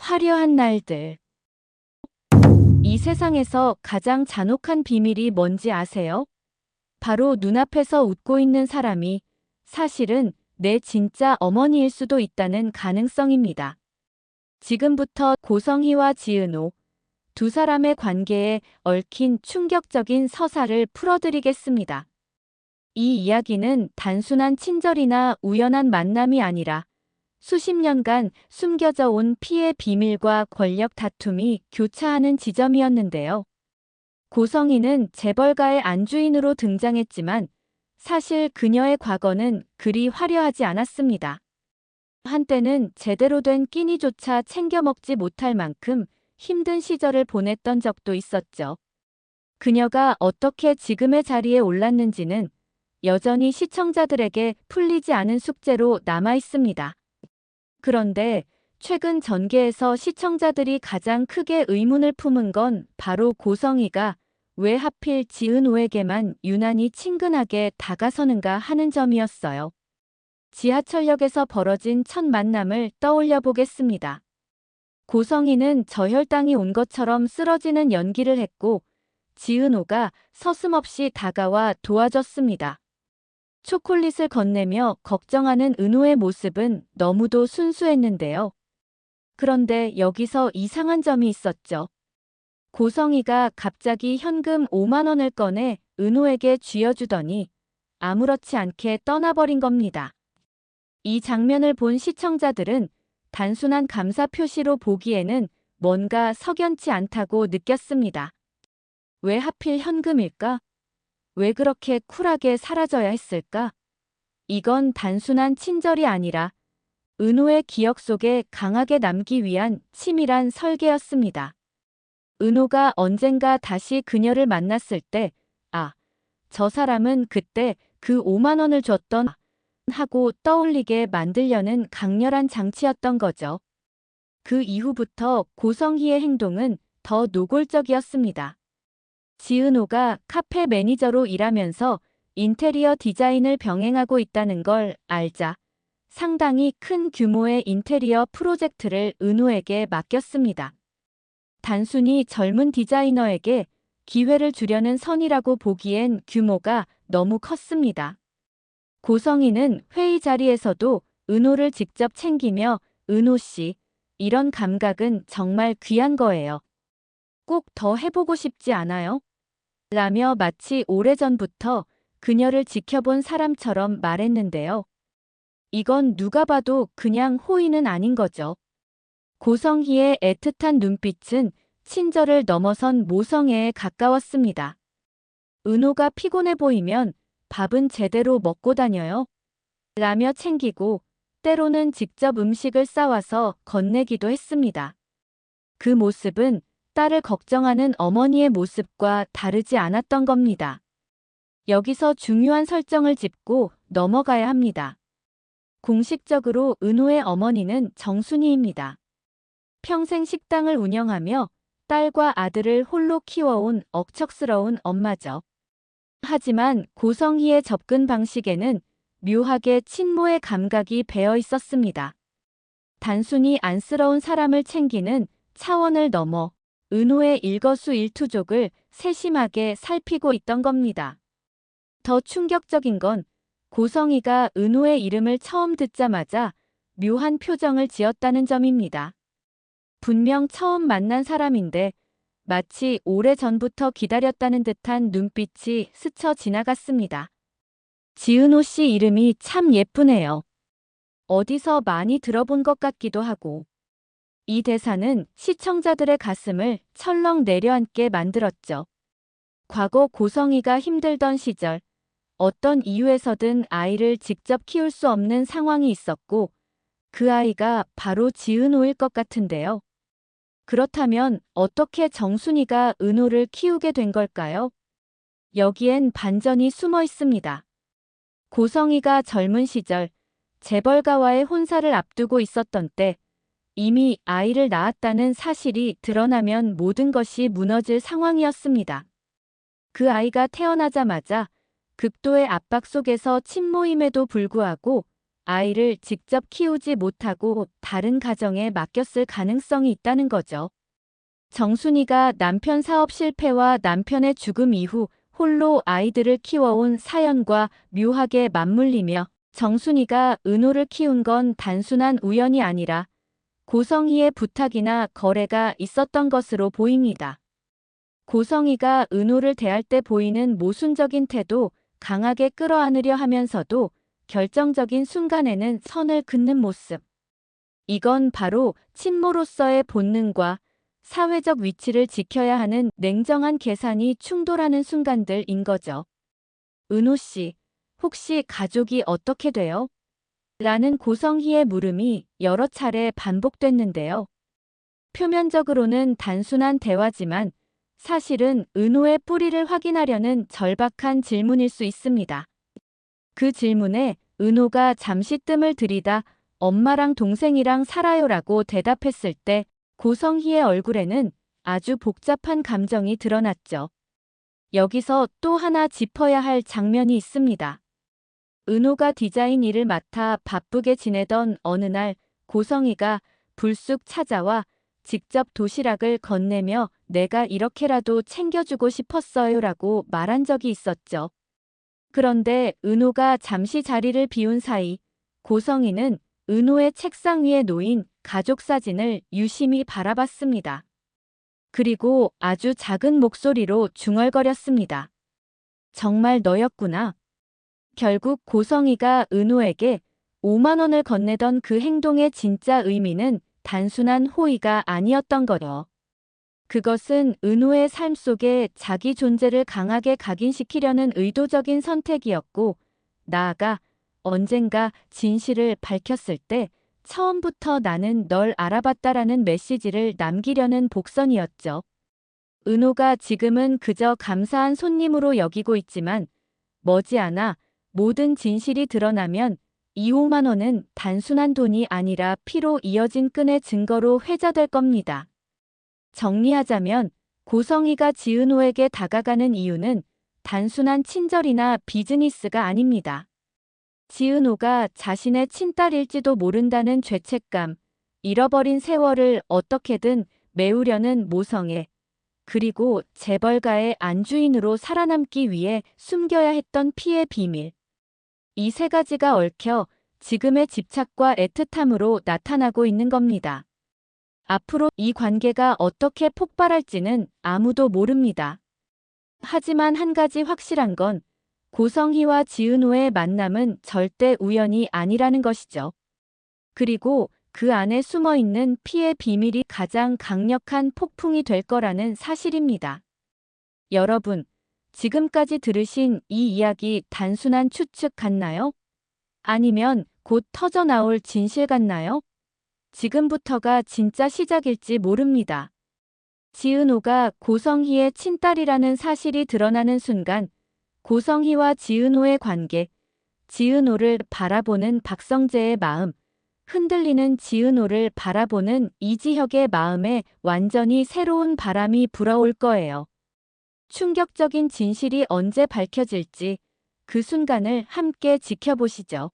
화려한 날들. 이 세상에서 가장 잔혹한 비밀이 뭔지 아세요? 바로 눈앞에서 웃고 있는 사람이 사실은 내 진짜 어머니일 수도 있다는 가능성입니다. 지금부터 고성희와 지은호 두 사람의 관계에 얽힌 충격적인 서사를 풀어드리겠습니다. 이 이야기는 단순한 친절이나 우연한 만남이 아니라 수십 년간 숨겨져 온 피해 비밀과 권력 다툼이 교차하는 지점이었는데요. 고성희는 재벌가의 안주인으로 등장했지만 사실 그녀의 과거는 그리 화려하지 않았습니다. 한때는 제대로 된 끼니조차 챙겨 먹지 못할 만큼 힘든 시절을 보냈던 적도 있었죠. 그녀가 어떻게 지금의 자리에 올랐는지는 여전히 시청자들에게 풀리지 않은 숙제로 남아 있습니다. 그런데 최근 전개에서 시청자들이 가장 크게 의문을 품은 건 바로 고성희가 왜 하필 지은호에게만 유난히 친근하게 다가서는가 하는 점이었어요. 지하철역에서 벌어진 첫 만남을 떠올려 보겠습니다. 고성희는 저혈당이 온 것처럼 쓰러지는 연기를 했고 지은호가 서슴없이 다가와 도와줬습니다. 초콜릿을 건네며 걱정하는 은호의 모습은 너무도 순수했는데요. 그런데 여기서 이상한 점이 있었죠. 고성희가 갑자기 현금 5만 원을 꺼내 은호에게 쥐어주더니 아무렇지 않게 떠나버린 겁니다. 이 장면을 본 시청자들은 단순한 감사 표시로 보기에는 뭔가 석연치 않다고 느꼈습니다. 왜 하필 현금일까? 왜 그렇게 쿨하게 사라져야 했을까? 이건 단순한 친절이 아니라 은호의 기억 속에 강하게 남기 위한 치밀한 설계였습니다. 은호가 언젠가 다시 그녀를 만났을 때, 아, 저 사람은 그때 그 5만 원을 줬던 하고 떠올리게 만들려는 강렬한 장치였던 거죠. 그 이후부터 고성희의 행동은 더 노골적이었습니다. 지은호가 카페 매니저로 일하면서 인테리어 디자인을 병행하고 있다는 걸 알자 상당히 큰 규모의 인테리어 프로젝트를 은호에게 맡겼습니다. 단순히 젊은 디자이너에게 기회를 주려는 선이라고 보기엔 규모가 너무 컸습니다. 고성희는 회의 자리에서도 은호를 직접 챙기며 은호 씨, 이런 감각은 정말 귀한 거예요. 꼭 더 해보고 싶지 않아요? 라며 마치 오래전부터 그녀를 지켜본 사람처럼 말했는데요. 이건 누가 봐도 그냥 호의는 아닌 거죠. 고성희의 애틋한 눈빛은 친절을 넘어선 모성애에 가까웠습니다. 은호가 피곤해 보이면 밥은 제대로 먹고 다녀요? 라며 챙기고 때로는 직접 음식을 싸와서 건네기도 했습니다. 그 모습은 딸을 걱정하는 어머니의 모습과 다르지 않았던 겁니다. 여기서 중요한 설정을 짚고 넘어가야 합니다. 공식적으로 은호의 어머니는 정순이입니다. 평생 식당을 운영하며 딸과 아들을 홀로 키워온 억척스러운 엄마죠. 하지만 고성희의 접근 방식에는 묘하게 친모의 감각이 배어 있었습니다. 단순히 안쓰러운 사람을 챙기는 차원을 넘어 은호의 일거수일투족을 세심하게 살피고 있던 겁니다. 더 충격적인 건 고성희가 은호의 이름을 처음 듣자마자 묘한 표정을 지었다는 점입니다. 분명 처음 만난 사람인데 마치 오래전부터 기다렸다는 듯한 눈빛이 스쳐 지나갔습니다. 지은호 씨 이름이 참 예쁘네요. 어디서 많이 들어본 것 같기도 하고. 이 대사는 시청자들의 가슴을 철렁 내려앉게 만들었죠. 과거 고성희가 힘들던 시절, 어떤 이유에서든 아이를 직접 키울 수 없는 상황이 있었고, 그 아이가 바로 지은호일 것 같은데요. 그렇다면 어떻게 정순이가 은호를 키우게 된 걸까요? 여기엔 반전이 숨어 있습니다. 고성희가 젊은 시절, 재벌가와의 혼사를 앞두고 있었던 때, 이미 아이를 낳았다는 사실이 드러나면 모든 것이 무너질 상황이었습니다. 그 아이가 태어나자마자 극도의 압박 속에서 친모임에도 불구하고 아이를 직접 키우지 못하고 다른 가정에 맡겼을 가능성이 있다는 거죠. 정순이가 남편 사업 실패와 남편의 죽음 이후 홀로 아이들을 키워온 사연과 묘하게 맞물리며 정순이가 은호를 키운 건 단순한 우연이 아니라 고성희의 부탁이나 거래가 있었던 것으로 보입니다. 고성희가 은호를 대할 때 보이는 모순적인 태도, 강하게 끌어안으려 하면서도 결정적인 순간에는 선을 긋는 모습. 이건 바로 친모로서의 본능과 사회적 위치를 지켜야 하는 냉정한 계산이 충돌하는 순간들인 거죠. 은호 씨, 혹시 가족이 어떻게 돼요? 라는 고성희의 물음이 여러 차례 반복됐는데요. 표면적으로는 단순한 대화지만 사실은 은호의 뿌리를 확인하려는 절박한 질문일 수 있습니다. 그 질문에 은호가 잠시 뜸을 들이다 엄마랑 동생이랑 살아요라고 대답했을 때 고성희의 얼굴에는 아주 복잡한 감정이 드러났죠. 여기서 또 하나 짚어야 할 장면이 있습니다. 은호가 디자인 일을 맡아 바쁘게 지내던 어느 날 고성희가 불쑥 찾아와 직접 도시락을 건네며 내가 이렇게라도 챙겨주고 싶었어요라고 말한 적이 있었죠. 그런데 은호가 잠시 자리를 비운 사이 고성희는 은호의 책상 위에 놓인 가족 사진을 유심히 바라봤습니다. 그리고 아주 작은 목소리로 중얼거렸습니다. 정말 너였구나. 결국 고성희가 은호에게 5만 원을 건네던 그 행동의 진짜 의미는 단순한 호의가 아니었던 거요. 그것은 은호의 삶 속에 자기 존재를 강하게 각인시키려는 의도적인 선택이었고, 나아가 언젠가 진실을 밝혔을 때 처음부터 나는 널 알아봤다라는 메시지를 남기려는 복선이었죠. 은호가 지금은 그저 감사한 손님으로 여기고 있지만 머지않아 모든 진실이 드러나면 이 5만 원은 단순한 돈이 아니라 피로 이어진 끈의 증거로 회자될 겁니다. 정리하자면 고성희가 지은호에게 다가가는 이유는 단순한 친절이나 비즈니스가 아닙니다. 지은호가 자신의 친딸일지도 모른다는 죄책감, 잃어버린 세월을 어떻게든 메우려는 모성애, 그리고 재벌가의 안주인으로 살아남기 위해 숨겨야 했던 피의 비밀. 이 세 가지가 얽혀 지금의 집착과 애틋함으로 나타나고 있는 겁니다. 앞으로 이 관계가 어떻게 폭발할지는 아무도 모릅니다. 하지만 한 가지 확실한 건 고성희와 지은호의 만남은 절대 우연이 아니라는 것이죠. 그리고 그 안에 숨어 있는 피의 비밀이 가장 강력한 폭풍이 될 거라는 사실입니다. 여러분, 지금까지 들으신 이 이야기 단순한 추측 같나요? 아니면 곧 터져나올 진실 같나요? 지금부터가 진짜 시작일지 모릅니다. 지은호가 고성희의 친딸이라는 사실이 드러나는 순간 고성희와 지은호의 관계, 지은호를 바라보는 박성재의 마음, 흔들리는 지은호를 바라보는 이지혁의 마음에 완전히 새로운 바람이 불어올 거예요. 충격적인 진실이 언제 밝혀질지 그 순간을 함께 지켜보시죠.